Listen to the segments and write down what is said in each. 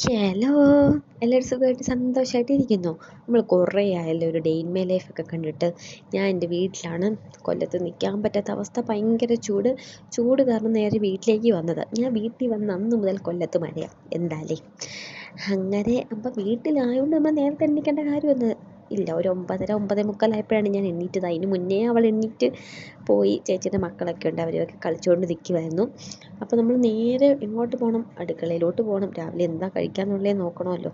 Hello, എല്ലാവരും സുഖമായിട്ട് സന്തോഷമായിട്ട് ഇരിക്കുന്നു. നമ്മൾ കുറേ ആയല്ലോ ഒരു ഡേ ഇൻ മൈ ലൈഫൊക്കെ കണ്ടിട്ട്. ഞാൻ എൻ്റെ വീട്ടിലാണ്. കൊല്ലത്ത് നിൽക്കാൻ പറ്റാത്ത അവസ്ഥ, ഭയങ്കര ചൂട്. ചൂട് കാരണം നേരെ വീട്ടിലേക്ക് വന്നത്. ഞാൻ വീട്ടിൽ വന്ന അന്ന് മുതൽ കൊല്ലത്ത് മഴയാണ് എന്തായാലേ. അങ്ങനെ അപ്പം വീട്ടിലായതുകൊണ്ട് നമ്മൾ നേരത്തെ എണ്ണിക്കേണ്ട കാര്യമൊന്നും ഇല്ല. ഒരു 9:30 9:45 ഞാൻ എണ്ണീറ്റത്. അതിന് മുന്നേ അവൾ എണ്ണീറ്റ് പോയി. ചേച്ചീൻ്റെ മക്കളൊക്കെ ഉണ്ട്, അവരൊക്കെ കളിച്ചുകൊണ്ട് നിൽക്കുമായിരുന്നു. അപ്പോൾ നമ്മൾ നേരെ എങ്ങോട്ട് പോകണം? അടുക്കളയിലോട്ട് പോകണം. രാവിലെ എന്താ കഴിക്കാമെന്നുള്ളത് നോക്കണമല്ലോ.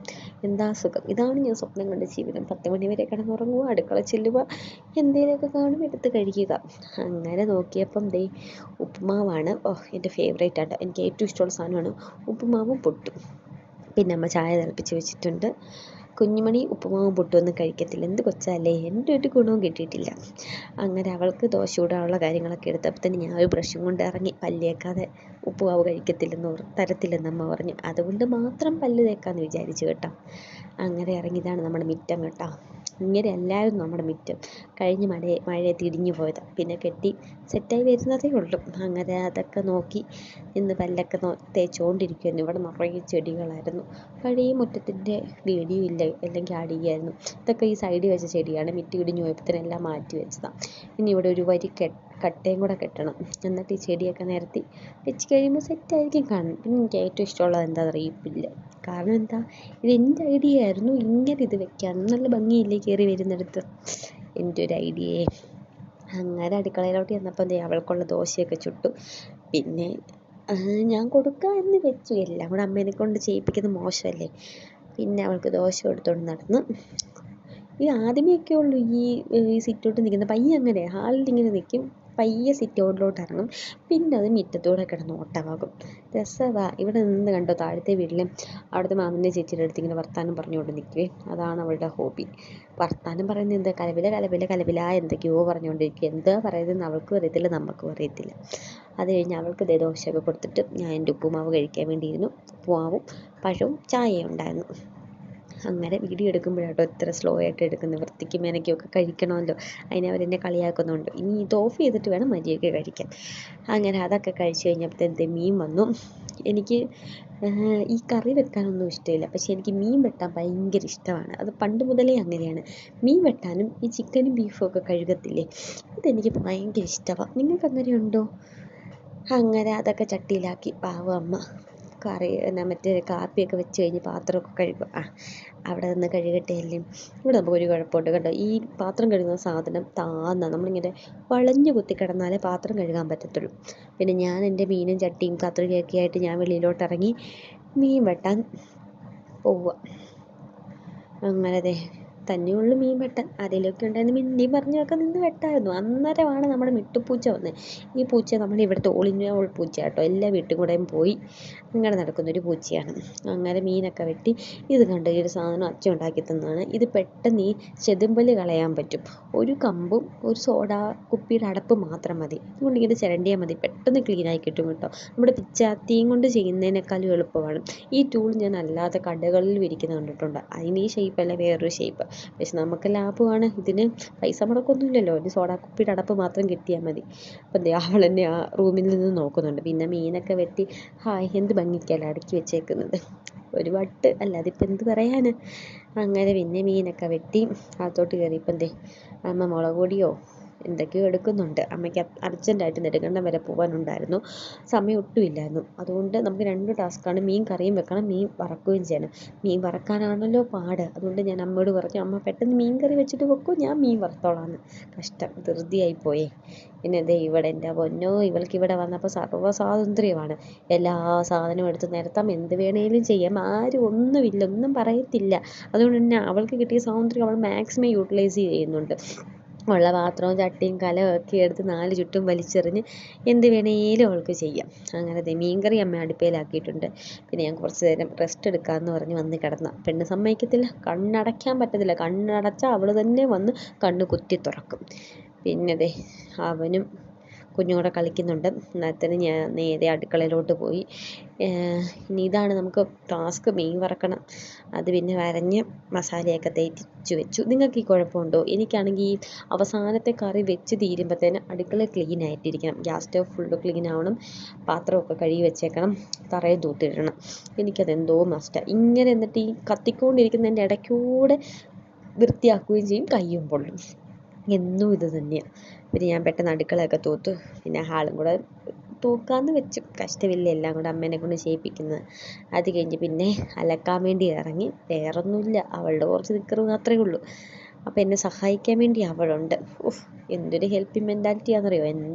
എന്താ സുഖം, ഇതാണ് ഞാൻ സ്വപ്നം കണ്ട ജീവിതം. 10 മണി വരെ കിടന്നുറങ്ങുക, അടുക്കള ചെല്ലുക, എന്തെങ്കിലുമൊക്കെ കാണും എടുത്ത് കഴിക്കുക. അങ്ങനെ നോക്കിയപ്പം ദേ ഉപ്പുമാവാണ്. എൻ്റെ ഫേവറേറ്റ് ആട്ടോ, എനിക്ക് ഏറ്റവും ഇഷ്ടമുള്ള സാധനമാണ് ഉപ്പുമാവും പുട്ടും. പിന്നെ അമ്മ ചായ തിളപ്പിച്ച് വെച്ചിട്ടുണ്ട്. കുഞ്ഞുമണി ഉപ്പുമാവും പുട്ടും ഒന്നും കഴിക്കത്തില്ല. എന്ത് കൊച്ചല്ലേ, എൻ്റെ ഒരു ഗുണവും കിട്ടിയിട്ടില്ല. അങ്ങനെ അവൾക്ക് ദോശ ചൂടാനുള്ള കാര്യങ്ങളൊക്കെ എടുത്തപ്പോൾ തന്നെ ഞാൻ ഒരു ബ്രഷും കൊണ്ട് ഇറങ്ങി. പല്ല് തേക്കാതെ ഉപ്പുമാവ് തരത്തില്ലെന്ന് അമ്മ പറഞ്ഞു. അതുകൊണ്ട് മാത്രം പല്ല് തേക്കാമെന്ന് വിചാരിച്ചു കേട്ടോ. അങ്ങനെ ഇറങ്ങിയതാണ് നമ്മുടെ മിറ്റം കേട്ടോ. ഇങ്ങനെ എല്ലാവരും നമ്മുടെ മിറ്റം കഴിഞ്ഞ് മഴയത്ത് ഇടിഞ്ഞു പോയതാണ്. പിന്നെ കെട്ടി സെറ്റായി വരുന്നതേ ഉള്ളൂ. അങ്ങനെ അതൊക്കെ നോക്കി ഇന്ന് പല്ലൊക്കെ തേച്ചുകൊണ്ടിരിക്കുമായിരുന്നു. ഇവിടെ നിറയെ ചെടികളായിരുന്നു. പഴയ മുറ്റത്തിൻ്റെ വീഡിയോ ഇല്ല, അല്ലെങ്കിൽ അടിയായിരുന്നു. ഇതൊക്കെ ഈ സൈഡിൽ വെച്ച ചെടിയാണ്. മിറ്റി ഇടിഞ്ഞു പോയപ്പോഴത്തേനെല്ലാം മാറ്റി വെച്ചതാണ്. ഇനി ഇവിടെ ഒരു വരി കട്ടയും കൂടെ കെട്ടണം. എന്നിട്ട് ഈ ചെടിയൊക്കെ നിരത്തി വെച്ച് കഴിയുമ്പോൾ സെറ്റായിരിക്കും കാണാൻ. പിന്നെ എനിക്ക് ഏറ്റവും ഇഷ്ടമുള്ളത് എന്താണെന്ന് അറിയില്ല. കാരണം എന്താ, ഇത് എൻ്റെ ഐഡിയ ആയിരുന്നു. ഇങ്ങനെ ഇത് വെക്കാൻ നല്ല ഭംഗിയില്ലേ കയറി വരുന്നിടത്ത്. എൻ്റെ ഒരു ഐഡിയയെ. അങ്ങനെ അടുക്കളയിലോട്ട് ചെന്നപ്പോൾ അവൾക്കുള്ള ദോശയൊക്കെ ചുട്ടു. പിന്നെ ഞാൻ കൊടുക്കാമെന്ന് വെച്ചു. എല്ലാം കൂടെ അമ്മേനെ കൊണ്ട് ചെയ്യിപ്പിക്കുന്നത് മോശമല്ലേ. പിന്നെ അവൾക്ക് ദോശ കൊടുത്തുകൊണ്ട് നടന്നു. ഈ ആദ്യമേയൊക്കെ ഉള്ളൂ ഈ സിറ്റൗട്ട് നിൽക്കുന്നത്. പയ്യെ അങ്ങനെ ഹാളിൽ ഇങ്ങനെ നിൽക്കും, പയ്യെ സിറ്റൗട്ടിലോട്ട് ഇറങ്ങും. പിന്നെ അത് മുറ്റത്തൂടെ കിടന്ന് ഓട്ടമാകും. രസമാണ്. ഇവിടെ നിന്ന് കണ്ടോ, താഴത്തെ വീട്ടിലും അവിടുത്തെ മാമൻ്റെ ചേച്ചിയുടെ അടുത്ത് ഇങ്ങനെ വർത്താനം പറഞ്ഞുകൊണ്ട് നിൽക്കുവേ. അതാണ് അവളുടെ ഹോബി. വർത്താനം പറയുന്നത് എന്താ, കലപില എന്തൊക്കെയോ പറഞ്ഞുകൊണ്ടിരിക്കുക. എന്താ പറയുന്നതെന്ന് അവൾക്കും അറിയത്തില്ല, നമുക്കും അറിയത്തില്ല. അത് കഴിഞ്ഞ് അവൾക്ക് ദോശയൊക്കെ കൊടുത്തിട്ട് ഞാൻ എൻ്റെ ഉപ്പുമാവ് കഴിക്കാൻ വേണ്ടിയിരുന്നു. ഉപ്പുമാവും പഴവും ചായയും ഉണ്ടായിരുന്നു. അങ്ങനെ വീഡിയോ എടുക്കുമ്പോഴാട്ടോ ഇത്ര സ്ലോ ആയിട്ട് എടുക്കുന്നത്. വൃത്തിക്ക് മെനക്കൊക്കെ കഴിക്കണമല്ലോ. അതിന് അവരെന്നെ കളിയാക്കുന്നുണ്ട്. ഇനി ഇത് ഓഫ് ചെയ്തിട്ട് വേണം മര്യാദയ്ക്ക് കഴിക്കാൻ. അങ്ങനെ അതൊക്കെ കഴിച്ച് കഴിഞ്ഞപ്പോഴത്തെ മീൻ വന്നു. എനിക്ക് ഈ കറി വെക്കാനൊന്നും ഇഷ്ടമില്ല, പക്ഷേ എനിക്ക് മീൻ വെട്ടാൻ ഭയങ്കര ഇഷ്ടമാണ്. അത് പണ്ട് മുതലേ അങ്ങനെയാണ്. മീൻ വെട്ടാനും ഈ ചിക്കനും ബീഫും ഒക്കെ കഴുകത്തില്ലേ, ഇതെനിക്ക് ഭയങ്കര ഇഷ്ടമാണ്. നിങ്ങൾക്ക് അങ്ങനെ ഉണ്ടോ? അങ്ങനെ അതൊക്കെ ചട്ടിയിലാക്കി പാവം അമ്മ കറി മറ്റേ കാപ്പിയൊക്കെ വെച്ച് കഴിഞ്ഞ് പാത്രമൊക്കെ കഴുകും. അവിടെ നിന്ന് കഴുകട്ടെ അല്ലേ. ഇവിടെ നമുക്കൊരു കുഴപ്പമുണ്ട് കേട്ടോ. ഈ പാത്രം കഴുകുന്ന സാധനം നമ്മളിങ്ങനെ വളഞ്ഞു കുത്തി കിടന്നാലേ പാത്രം കഴുകാൻ പറ്റത്തുള്ളൂ. പിന്നെ ഞാൻ എൻ്റെ മീനും ചട്ടിയും കത്രികയൊക്കെ ആയിട്ട് ഞാൻ വെളിയിലോട്ട് ഇറങ്ങി മീൻ വെട്ടാൻ പോവുക. അങ്ങനെ തന്നെയുള്ളു മീൻ വെട്ടാൻ. അതിലൊക്കെ ഉണ്ടായിരുന്നു മിണ്ടി പറഞ്ഞൊക്കെ നിന്ന് വെട്ടായിരുന്നു. അന്നേരമാണ് നമ്മുടെ മിട്ടുപൂച്ച വന്നത്. ഈ പൂച്ച നമ്മുടെ ഇവിടുത്തെ ഓൾ ഇന്ത്യ പൂച്ച കേട്ടോ. എല്ലാ വീട്ടിൽ കൂടെയും പോയി അങ്ങനെ നടക്കുന്നൊരു പൂച്ചയാണ്. അങ്ങനെ മീനൊക്കെ വെട്ടി ഇത് കണ്ട് ഈ ഒരു സാധനം അച്ഛൻ ഉണ്ടാക്കി തന്നതാണ്. ഇത് പെട്ടെന്ന് ഈ ചെതുമ്പല് കളയാൻ പറ്റും. ഒരു കമ്പും ഒരു സോഡ കുപ്പിയുടെ അടപ്പ് മാത്രം മതി. അതുകൊണ്ട് ഇങ്ങനെ ചിരണ്ടിയാൽ മതി, പെട്ടെന്ന് ക്ലീനായി കിട്ടും കേട്ടോ. നമ്മുടെ പിച്ചാത്തിയും കൊണ്ട് ചെയ്യുന്നതിനേക്കാളും എളുപ്പമാണ്. ഈ ടൂൾ ഞാൻ അല്ലാതെ കടകളിൽ വിരിക്കുന്നത് കണ്ടിട്ടുണ്ട്. അതിന് ഈ ഷേപ്പല്ല, വേറൊരു ഷേപ്പ്. പക്ഷെ നമുക്ക് ലാഭമാണ്. ഇതിന് പൈസ മുടക്കൊന്നുമില്ലല്ലോ. ഒരു സോഡാ കുപ്പിയുടെ അടപ്പ് മാത്രം കിട്ടിയാൽ മതി. അപ്പം അവൾ എന്നെ ആ റൂമിൽ നിന്ന് നോക്കുന്നുണ്ട്. പിന്നെ മീനൊക്കെ വെട്ടി എന്ത് ഭംഗിക്കല്ല അടുക്കി വെച്ചേക്കുന്നത്. ഒരു വട്ട് അല്ല, അതിപ്പോൾ എന്ത് പറയാൻ. അങ്ങനെ പിന്നെ മീനൊക്കെ വെട്ടി അകത്തോട്ട് കയറിയപ്പം അമ്മ മുളക് പൊടിയോ എന്തൊക്കെയോ എടുക്കുന്നുണ്ട്. അമ്മയ്ക്ക് അർജൻറ്റായിട്ട് നെടുങ്കണ്ടം വരെ പോകാനുണ്ടായിരുന്നു. സമയം ഒട്ടുമില്ലായിരുന്നു. അതുകൊണ്ട് നമുക്ക് 2 ടാസ്ക്കാണ്. മീൻ കറിയും വെക്കണം, മീൻ വറക്കുകയും ചെയ്യണം. മീൻ വറക്കാനാണല്ലോ പാട്. അതുകൊണ്ട് ഞാൻ അമ്മയോട് പറഞ്ഞു, അമ്മ പെട്ടെന്ന് മീൻ കറി വെച്ചിട്ട് വെക്കും, ഞാൻ മീൻ വറുത്തോളാന്ന്. കഷ്ടം, ധൃതിയായിപ്പോയേ. പിന്നെ ഇവിടെ എൻ്റെ പൊന്നോ, ഇവൾക്ക് ഇവിടെ വന്നപ്പോൾ സർവ്വ സ്വാതന്ത്ര്യമാണ്. എല്ലാ സാധനവും എടുത്ത് നിരത്താം, എന്ത് വേണേലും ചെയ്യാം. ആരും ഒന്നുമില്ല, ഒന്നും പറയത്തില്ല. അതുകൊണ്ട് തന്നെ അവൾക്ക് കിട്ടിയ സ്വാതന്ത്ര്യം അവൾ മാക്സിമം യൂട്ടിലൈസ് ചെയ്യുന്നുണ്ട്. ഉള്ള പാത്രവും ചട്ടിയും കലവും ഒക്കെ എടുത്ത് 4 ചുറ്റും വലിച്ചെറിഞ്ഞ് എന്ത് വേണേലും അവൾക്ക് ചെയ്യാം. അങ്ങനെ മീൻകറി അമ്മ അടുപ്പയിലാക്കിയിട്ടുണ്ട്. പിന്നെ ഞാൻ കുറച്ച് നേരം റെസ്റ്റ് എടുക്കാമെന്ന് പറഞ്ഞ് വന്ന് കിടന്ന പെണ്ണ് സമ്മതിക്കത്തില്ല. കണ്ണടയ്ക്കാൻ പറ്റത്തില്ല. കണ്ണടച്ചാൽ അവൾ തന്നെ വന്ന് കണ്ണ് കുത്തി തുറക്കും. പിന്നെ അവനും കുഞ്ഞുകൂടെ കളിക്കുന്നുണ്ട്. അന്നേരത്തിന് ഞാൻ നേരെ അടുക്കളയിലോട്ട് പോയി. ഇനി ഇതാണ് നമുക്ക് ടാസ്ക്. മീൻ വറക്കണം. അത് പിന്നെ വരഞ്ഞ് മസാലയൊക്കെ തേച്ച് വെച്ചു. നിങ്ങൾക്ക് ഈ കുഴപ്പമുണ്ടോ? എനിക്കാണെങ്കിൽ ഈ അവസാനത്തെ കറി വെച്ച് തീരുമ്പോഴത്തേന് അടുക്കള ക്ലീൻ ആയിട്ടിരിക്കണം. ഗ്യാസ് സ്റ്റവ് ഫുള്ള് ക്ലീൻ ആവണം. പാത്രമൊക്കെ കഴുകി വെച്ചേക്കണം. തറയിൽ തൂത്തിടണം. എനിക്കതെന്തോ മസ്റ്റാണ്. ഇങ്ങനെ എന്നിട്ട് ഈ കത്തിക്കൊണ്ടിരിക്കുന്നതിൻ്റെ ഇടയ്ക്കൂടെ വൃത്തിയാക്കുകയും ചെയ്യും, കയ്യും പൊള്ളും. എന്നും ഇത് തന്നെയാണ്. പിന്നെ ഞാൻ പെട്ടെന്ന് അടുക്കളയൊക്കെ തൂത്തു. പിന്നെ ഹാളും കൂടെ തൂക്കാമെന്ന് വെച്ചു. കഷ്ടമില്ല എല്ലാം കൂടെ അമ്മേനെ കൊണ്ട് ചെയ്യിപ്പിക്കുന്നത്. അത് കഴിഞ്ഞ് പിന്നെ അലക്കാൻ വേണ്ടി ഇറങ്ങി. വേറൊന്നുമില്ല, അവളുടെ കുറച്ച് നിക്കറ് മാത്രമേ ഉള്ളൂ. അപ്പോൾ എന്നെ സഹായിക്കാൻ വേണ്ടി അവളുണ്ട്. എന്തൊരു ഹെൽപ്പിംഗ് മെൻറ്റാലിറ്റിയാണെന്നറിയോ?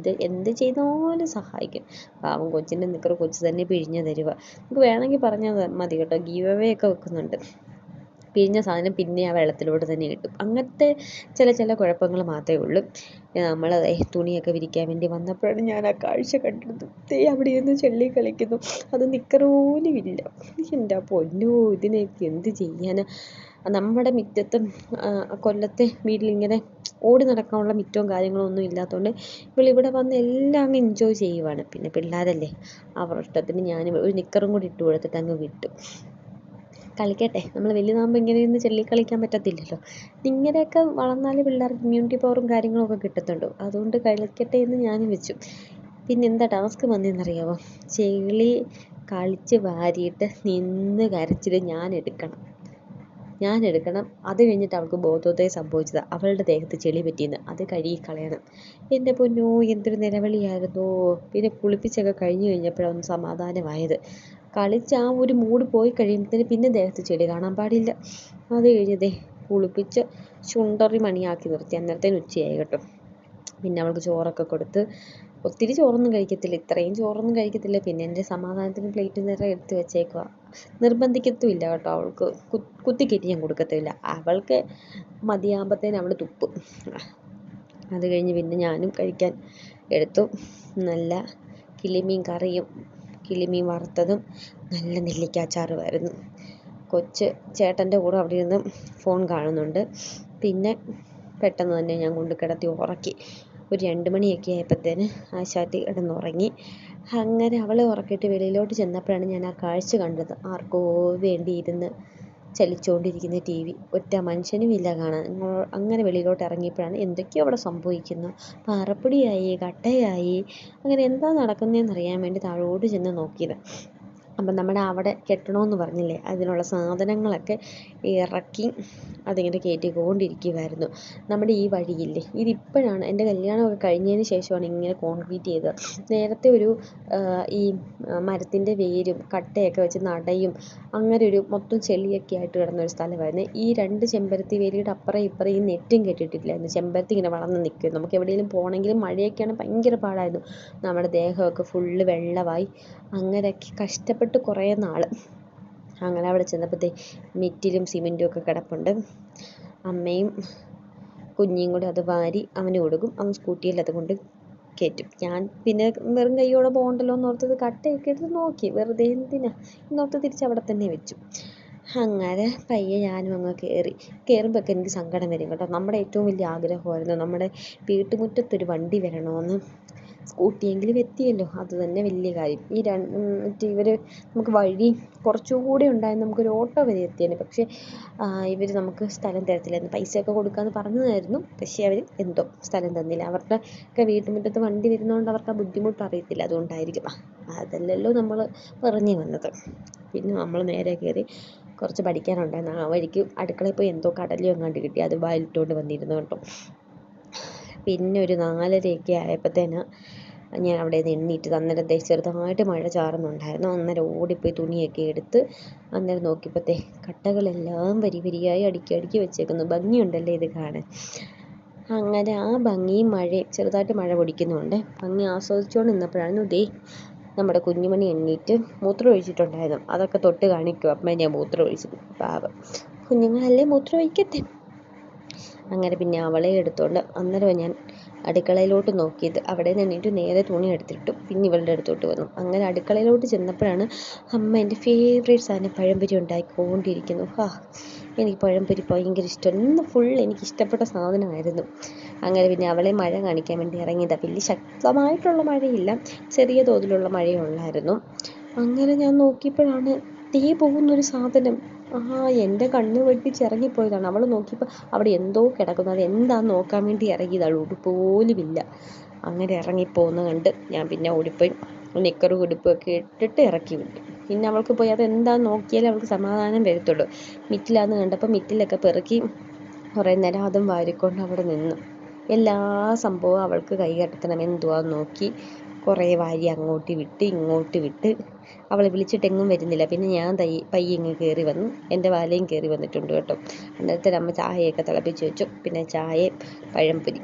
എന്ത് ചെയ്താലും സഹായിക്കും. പാവം കൊച്ചിൻ്റെ നിക്കറ് കൊച്ച് തന്നെ പിഴിഞ്ഞ് തരുക. നമുക്ക് വേണമെങ്കിൽ പറഞ്ഞാൽ മതി കേട്ടോ. ഗീവ് അവേ ഒക്കെ വെക്കുന്നുണ്ട്. പിഴിഞ്ഞ സാധനം പിന്നെ ആ വെള്ളത്തിലോട്ട് തന്നെ കിട്ടും. അങ്ങനത്തെ ചില കുഴപ്പങ്ങൾ മാത്രമേ ഉള്ളൂ. നമ്മൾ തുണിയൊക്കെ വിരിക്കാൻ വേണ്ടി വന്നപ്പോഴാണ് ഞാൻ ആ കാഴ്ച കണ്ടത്. അവിടെ ഇരുന്ന് ചെള്ളി കളിക്കുന്നു. അത് നിക്കറ് പോലും ഇല്ല. എൻ്റെ പൊന്നോ, ഇതിനെയൊക്കെ എന്ത് ചെയ്യാനാ? നമ്മുടെ മുറ്റത്തും കൊല്ലത്തെ വീട്ടിലിങ്ങനെ ഓടി നടക്കാനുള്ള മുറ്റവും കാര്യങ്ങളും ഒന്നും ഇല്ലാത്തതുകൊണ്ട് ഇവളിവിടെ വന്ന് എല്ലാം അങ്ങ് എൻജോയ് ചെയ്യുവാണ്. പിന്നെ പിള്ളേരല്ലേ, അവരുടെ ഇഷ്ടത്തിന് ഞാൻ ഒരു നിക്കറും കൂടി ഇട്ട് കൊടുത്തിട്ട് അങ്ങ് വിട്ടു. കളിക്കട്ടെ. നമ്മൾ വലുതാകുമ്പോൾ ഇങ്ങനെ ഇരുന്ന് ചെള്ളി കളിക്കാൻ പറ്റത്തില്ലല്ലോ. ഇങ്ങനെയൊക്കെ വളർന്നാലേ പിള്ളേർക്ക് ഇമ്മ്യൂണിറ്റി പവറും കാര്യങ്ങളൊക്കെ കിട്ടത്തുള്ളൂ. അതുകൊണ്ട് കളിക്കട്ടെ എന്ന് ഞാനും വെച്ചു. പിന്നെ എന്താ ടാസ്ക് വന്നതെന്നറിയാമോ? ചെളി കളിച്ച് വാരിയിട്ട് നിന്ന് കരച്ചിൽ ഞാൻ എടുക്കണം. അത് കഴിഞ്ഞിട്ട് അവൾക്ക് ബോധോദയം സംഭവിച്ചത്. അവളുടെ ദേഹത്ത് ചെളി പറ്റിയെന്ന്. അത് കഴുകി കളയണം. എൻ്റെ പൊന്നോ, എന്തൊരു നിലവിളിയായിരുന്നോ. പിന്നെ കുളിപ്പിച്ചൊക്കെ കഴിഞ്ഞ് കഴിഞ്ഞപ്പോഴാണ് ഒന്ന് സമാധാനമായത്. കളിച്ച് ആ ഒരു മൂഡ് പോയി കഴിയുമ്പോഴത്തേന് പിന്നെ ദേഹത്ത് ചെളി കാണാൻ പാടില്ല. അത് കഴിഞ്ഞതേ കുളിപ്പിച്ച് ചുണ്ടറി മണിയാക്കി നിർത്തി. അന്നേരത്തേന് ഉച്ചയായി കേട്ടോ. പിന്നെ അവൾക്ക് ചോറൊക്കെ കൊടുത്ത്. ഒത്തിരി ചോറൊന്നും കഴിക്കത്തില്ല, ഇത്രയും ചോറൊന്നും കഴിക്കത്തില്ല. പിന്നെ എൻ്റെ സമാധാനത്തിന് പ്ലേറ്റ് നേരെ എടുത്ത് വെച്ചേക്കുക. നിർബന്ധിക്കത്തുമില്ല കേട്ടോ. അവൾക്ക് കുത്തിക്കയറ്റി ഞാൻ കൊടുക്കത്തില്ല. അവൾക്ക് മതിയാകുമ്പോഴത്തേന് അവൾ തുപ്പും. അത് കഴിഞ്ഞ് പിന്നെ ഞാനും കഴിക്കാൻ എടുത്തു. നല്ല കിളിമീൻ കറിയും കിളിമീൻ വറുത്തതും നല്ല നെല്ലിക്കാച്ചാറുമായിരുന്നു. കൊച്ച് ചേട്ടൻ്റെ കൂടെ അവിടെ ഇരുന്ന് ഫോൺ കാണുന്നുണ്ട്. പിന്നെ പെട്ടെന്ന് തന്നെ ഞാൻ കൊണ്ട് കിടത്തി ഉറക്കി. ഒരു 2 മണിയൊക്കെ ആയപ്പോഴത്തേന് ആശാത്തി കിടന്നുറങ്ങി. അങ്ങനെ അവളെ ഉറക്കിയിട്ട് വെളിയിലോട്ട് ചെന്നപ്പോഴാണ് ഞാൻ ആ കാഴ്ച കണ്ടത്. ആർക്കോ വേണ്ടി ഇരുന്ന് ചലിച്ചുകൊണ്ടിരിക്കുന്ന TV. ഒറ്റ മനുഷ്യനും ഇല്ല കാണാൻ. അങ്ങനെ വെളിയിലോട്ട് ഇറങ്ങിയപ്പോഴാണ് എന്തൊക്കെയോ അവിടെ സംഭവിക്കുന്നു. പാറപ്പൊടിയായി, കട്ടയായി, അങ്ങനെ എന്താ നടക്കുന്നതെന്ന് അറിയാൻ വേണ്ടി താഴോട്ട് ചെന്ന് നോക്കിയത്. അപ്പം നമ്മുടെ അവിടെ കെട്ടണമെന്ന് പറഞ്ഞില്ലേ, അതിനുള്ള സാധനങ്ങളൊക്കെ ഇറക്കി അതിങ്ങനെ കയറ്റിക്കൊണ്ടിരിക്കുമായിരുന്നു. നമ്മുടെ ഈ വഴിയില്ലേ, ഇതിപ്പോഴാണ് എൻ്റെ കല്യാണമൊക്കെ കഴിഞ്ഞതിന് ശേഷമാണ് ഇങ്ങനെ കോൺക്രീറ്റ് ചെയ്തത്. നേരത്തെ ഒരു ഈ മരത്തിൻ്റെ വേരും കട്ടയൊക്കെ വെച്ച് നടയും അങ്ങനെ ഒരു മൊത്തം ചെളിയൊക്കെ ആയിട്ട് കിടന്നൊരു സ്ഥലമായിരുന്നു. ഈ 2 ചെമ്പരത്തി വേലിയുടെ അപ്പുറം ഇപ്പുറം ഈ നെറ്റും കെട്ടിയിട്ടില്ലായിരുന്നു. ചെമ്പരത്തി ഇങ്ങനെ വളർന്ന് നിൽക്കും. നമുക്ക് എവിടെയെങ്കിലും പോകണമെങ്കിലും മഴയൊക്കെയാണ് ഭയങ്കര പാടായിരുന്നു. നമ്മുടെ ദേഹമൊക്കെ ഫുള്ള് വെള്ളമായി. അങ്ങനെയൊക്കെ കഷ്ടപ്പെട്ട് കുറേ നാൾ. അങ്ങനെ അവിടെ ചെന്നപ്പോഴത്തേ മെറ്റിലും സിമെൻറ്റും ഒക്കെ കിടപ്പുണ്ട്. അമ്മയും കുഞ്ഞിയും കൂടെ അത് വാരി അവന് കൊടുക്കും. അവൻ സ്കൂട്ടിയിൽ അത് കൊണ്ട് കയറ്റും. ഞാൻ പിന്നെ വെറും കൈയോടെ പോകണ്ടല്ലോ എന്നോർത്തത് കട്ടയൊക്കെ എടുത്ത് നോക്കി. വെറുതെ എന്തിനാ എന്നോർത്ത് തിരിച്ച് അവിടെ തന്നെ വെച്ചു. അങ്ങനെ പയ്യെ ഞാനും അങ്ങ് കയറുമ്പോഴൊക്കെ എനിക്ക് സങ്കടം വരും കേട്ടോ. നമ്മുടെ ഏറ്റവും വലിയ ആഗ്രഹമായിരുന്നു നമ്മുടെ വീട്ടുമുറ്റത്തൊരു വണ്ടി വരണമെന്ന്. സ്കൂട്ടിയെങ്കിലും എത്തിയല്ലോ, അത് തന്നെ വലിയ കാര്യം. ഇവർ നമുക്ക് വഴി കുറച്ചുകൂടി ഉണ്ടായിരുന്നു, നമുക്കൊരു ഓട്ടോ വരെ എത്തിയേനെ. പക്ഷേ ഇവർ നമുക്ക് സ്ഥലം തരത്തില്ലായിരുന്നു. പൈസയൊക്കെ കൊടുക്കാമെന്ന് പറഞ്ഞതായിരുന്നു. പക്ഷേ അവർ എന്തോ സ്ഥലം തന്നില്ല. അവരുടെ ഒക്കെ വീട്ടുമുറ്റത്ത് വണ്ടി വരുന്നതുകൊണ്ട് അവർക്ക് ആ ബുദ്ധിമുട്ട് അറിയത്തില്ല. അതുകൊണ്ടായിരിക്കും. അതല്ലല്ലോ നമ്മൾ പറഞ്ഞു വന്നത്. പിന്നെ നമ്മൾ നേരെ കയറി. കുറച്ച് പഠിക്കാനുണ്ടായിരുന്നു. ആ വഴിക്ക് അടുക്കളയിൽ പോയി എന്തോ കടലയോ എങ്ങാണ്ട് കിട്ടി. അത് വായിലിട്ടുകൊണ്ട് വന്നിരുന്നു കേട്ടോ. പിന്നെ ഒരു 4:30 ആയപ്പോഴത്തേന് ഞാൻ അവിടെ നിന്ന് എണ്ണീറ്റ്. അന്നേരം ചെറുതായിട്ട് മഴ ചാറുന്നുണ്ടായിരുന്നു. അന്നേരം ഓടിപ്പോയി തുണിയൊക്കെ എടുത്ത് അന്നേരം നോക്കിയപ്പോഴത്തെ കട്ടകളെല്ലാം വരി വരിയായി അടുക്കി വെച്ചേക്കുന്നു. ഭംഗിയുണ്ടല്ലേ ഇത് കാണാൻ. അങ്ങനെ ആ ഭംഗിയും മഴയും, ചെറുതായിട്ട് മഴ പൊടിക്കുന്നുണ്ട്, ഭംഗി ആസ്വദിച്ചുകൊണ്ട് നിന്നപ്പോഴാണ് നമ്മുടെ കുഞ്ഞുമണി എണ്ണീറ്റ് മൂത്രം ഒഴിച്ചിട്ടുണ്ടായിരുന്നു. അതൊക്കെ തൊട്ട് കാണിക്കും, അമ്മ ഞാൻ മൂത്രം ഒഴിച്ചത്. പാവം കുഞ്ഞുങ്ങളല്ലേ, മൂത്രം ഒഴിക്കട്ടെ. അങ്ങനെ പിന്നെ അവളെ എടുത്തുകൊണ്ട് അന്നേരം ഞാൻ അടുക്കളയിലോട്ട് നോക്കിയത്. അവിടെ നിന്നിട്ട് നേരെ തുണി എടുത്തിട്ടു. പിന്നെ ഇവളുടെ അടുത്തോട്ട് വന്നു. അങ്ങനെ അടുക്കളയിലോട്ട് ചെന്നപ്പോഴാണ് അമ്മ എൻ്റെ ഫേവറേറ്റ് സാധനം പഴംപൊരി ഉണ്ടാക്കിക്കൊണ്ടിരിക്കുന്നു. എനിക്ക് പഴംപൊരി ഭയങ്കര ഇഷ്ടമാണ്. ഇന്ന് ഫുൾ എനിക്ക് ഇഷ്ടപ്പെട്ട സാധനമായിരുന്നു. അങ്ങനെ പിന്നെ അവളെ മഴ കാണിക്കാൻ വേണ്ടി ഇറങ്ങിയതാണ്. വലിയ ശക്തമായിട്ടുള്ള മഴയില്ല, ചെറിയ തോതിലുള്ള മഴയുള്ളായിരുന്നു. അങ്ങനെ ഞാൻ നോക്കിയപ്പോഴാണ് തീ പോകുന്നൊരു സാധനം. എൻ്റെ കണ്ണ് വെട്ടിച്ചിറങ്ങിപ്പോയതാണ്. അവൾ നോക്കിയപ്പോൾ അവിടെ എന്തോ കിടക്കുന്നു. അത് എന്താണെന്ന് നോക്കാൻ വേണ്ടി ഇറങ്ങിയതാണ്. ഉടുപ്പ് പോലുമില്ല. അങ്ങനെ ഇറങ്ങിപ്പോകുന്ന കണ്ട് ഞാൻ പിന്നെ ഓടിപ്പോയി നിക്കറും ഉടുപ്പൊക്കെ ഇട്ടിട്ട് ഇറക്കി വിട്ടു. പിന്നെ അവൾക്ക് പോയി അത് എന്താണെന്ന് നോക്കിയാലേ അവൾക്ക് സമാധാനം വരത്തുള്ളൂ. മിറ്റിലാന്ന് കണ്ടപ്പോൾ മിറ്റിലൊക്കെ പെറുക്കി കുറേ നേരം അതും വാരിക്കൊണ്ട് അവിടെ നിന്ന് എല്ലാ സംഭവവും അവൾക്ക് കൈ കടത്തണം എന്തുവാന്ന് നോക്കി കുറേ വാരി അങ്ങോട്ട് വിട്ട് ഇങ്ങോട്ട് വിട്ട്. അവളെ വിളിച്ചിട്ടെങ്ങും വരുന്നില്ല. പിന്നെ ഞാൻ പയ്യെ ഇങ്ങ് കയറി വന്നു. എൻ്റെ വാലയും കയറി വന്നിട്ടുണ്ട് കേട്ടോ. അന്നേരത്തെ അമ്മ ചായയൊക്കെ തിളപ്പിച്ച് വെച്ചു. പിന്നെ ചായയും പഴംപൊരി,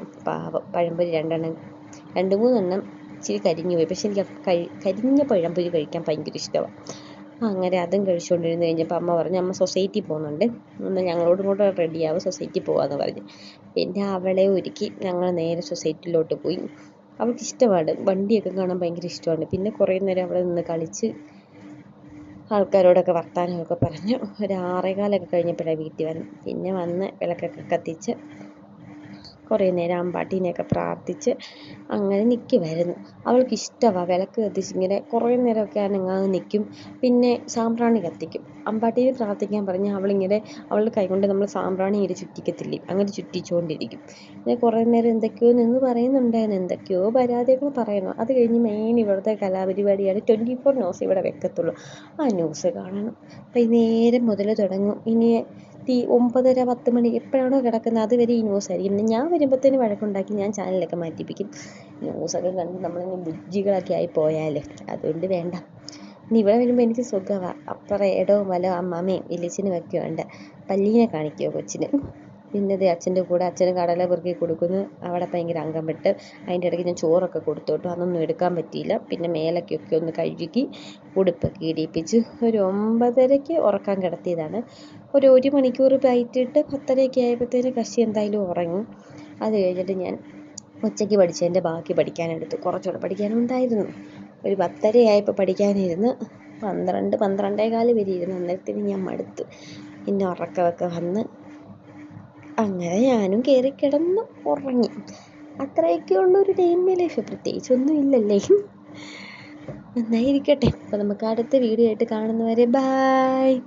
പഴംപൊരി 2-3 ഇച്ചിരി കരിഞ്ഞു പോയി. പക്ഷെ എനിക്ക് കരിഞ്ഞ പഴംപൊരി കഴിക്കാൻ ഭയങ്കര ഇഷ്ടമാണ്. അങ്ങനെ അതും കഴിച്ചുകൊണ്ടിരുന്ന് കഴിഞ്ഞപ്പോൾ അമ്മ പറഞ്ഞു അമ്മ സൊസൈറ്റി പോകുന്നുണ്ട്, എന്നാൽ ഞങ്ങളോടും കൂടെ റെഡിയാവും, സൊസൈറ്റി പോകാമെന്ന് പറഞ്ഞു. പിന്നെ അവളെ ഒരുക്കി ഞങ്ങൾ നേരെ സൊസൈറ്റിയിലോട്ട് പോയി. അവൾക്ക് ഇഷ്ടമാണ്, വണ്ടിയൊക്കെ കാണാൻ ഭയങ്കര ഇഷ്ടമാണ്. പിന്നെ കുറേ നേരം അവിടെ നിന്ന് കളിച്ച് ആൾക്കാരോടൊക്കെ വർത്തമാനമൊക്കെ പറഞ്ഞു ഒരു 6:15 കഴിഞ്ഞപ്പോഴാണ് വീട്ടിൽ വന്നു. പിന്നെ വന്ന് വിളക്കൊക്കെ കത്തിച്ച് കുറേ നേരം അമ്പാട്ടീനെയൊക്കെ പ്രാർത്ഥിച്ച് അങ്ങനെ നിൽക്കുമായിരുന്നു. അവൾക്ക് ഇഷ്ടമാണ് വിളക്ക് കത്തിച്ച് ഇങ്ങനെ കുറേ നേരമൊക്കെ അനങ്ങാതെ നിൽക്കും. പിന്നെ സാമ്പ്രാണി കത്തിക്കും. അമ്പാട്ടീനെ പ്രാർത്ഥിക്കാൻ പറഞ്ഞ് അവളിങ്ങനെ അവളുടെ കൈകൊണ്ട് നമ്മൾ സാമ്പ്രാണി ഇങ്ങനെ ചുറ്റിക്കത്തില്ലേ, അങ്ങനെ ചുറ്റിച്ചുകൊണ്ടിരിക്കും. പിന്നെ കുറേ നേരം എന്തൊക്കെയോ നിന്ന് പറയുന്നുണ്ടായിരുന്നു, എന്തൊക്കെയോ പരാതികൾ പറയുന്നു. അത് കഴിഞ്ഞ് മെയിൻ ഇവിടുത്തെ കലാപരിപാടിയാണ് 24 ന്യൂസ് ഇവിടെ വെക്കത്തുള്ളൂ. ആ ന്യൂസ് കാണണം. വൈകുന്നേരം മുതൽ തുടങ്ങും. ഇനി 9:30-10 മണി എപ്പോഴാണോ കിടക്കുന്നത് അതുവരെ ഈ ന്യൂസ് ആയിരിക്കും. പിന്നെ ഞാൻ വരുമ്പോഴത്തേന് വഴക്കുണ്ടാക്കി ഞാൻ ചാനലൊക്കെ മാറ്റിപ്പിക്കും. ന്യൂസൊക്കെ കണ്ട് നമ്മളിങ്ങനെ ബുജ്ജികളൊക്കെ ആയി പോയാൽ അതുകൊണ്ട് വേണ്ട. ഇനി ഇവിടെ വരുമ്പോൾ എനിക്ക് സുഖമാണ്. അപ്പുറം ഇടവും വല അമ്മാമ്മയും ഇലിച്ചിനും ഒക്കെ ഉണ്ട്. പല്ലീനെ കാണിക്കുമോ കൊച്ചിന്. പിന്നെ ഇത് അച്ഛൻ്റെ കൂടെ അച്ഛന് കടല പെറുക്കി കൊടുക്കുന്നു. അവിടെ ഭയങ്കര അംഗം വിട്ട്. അതിൻ്റെ ഇടയ്ക്ക് ഞാൻ ചോറൊക്കെ കൊടുത്തു കേട്ടോ. അതൊന്നും എടുക്കാൻ പറ്റിയില്ല. പിന്നെ മേലൊക്കെ ഒന്ന് കഴുകി ഉടുപ്പൊക്കെ ഇടിപ്പിച്ച് ഒരു 9:30 ഉറക്കാൻ കിടത്തിയതാണ്. ഒരു 1 മണിക്കൂർ ബൈറ്റിട്ട് 10:30 ആയപ്പോഴത്തേന് കശി എന്തായാലും ഉറങ്ങി. അത് കഴിഞ്ഞിട്ട് ഞാൻ ഉച്ചയ്ക്ക് പഠിച്ചതിൻ്റെ ബാക്കി പഠിക്കാനെടുത്തു. കുറച്ചുകൂടെ പഠിക്കാനുണ്ടായിരുന്നു. ഒരു 10:30 ആയപ്പോൾ പഠിക്കാനിരുന്ന് 12-12:15 വരെ ഇരുന്ന്. അന്നേരത്തിന് ഞാൻ മടുത്തു. പിന്നെ ഉറക്കമൊക്കെ വന്ന് അങ്ങനെ ഞാനും കയറി കിടന്ന് ഉറങ്ങി. അത്രയൊക്കെ ഉള്ളൊരു ഡേ ഇൻ മൈ ലൈഫ്. പ്രത്യേകിച്ചൊന്നും ഇല്ലല്ലേ. നന്നായിരിക്കട്ടെ. അപ്പോൾ നമുക്ക് അടുത്ത വീഡിയോ ആയിട്ട് കാണുന്നവരെ ബായ്.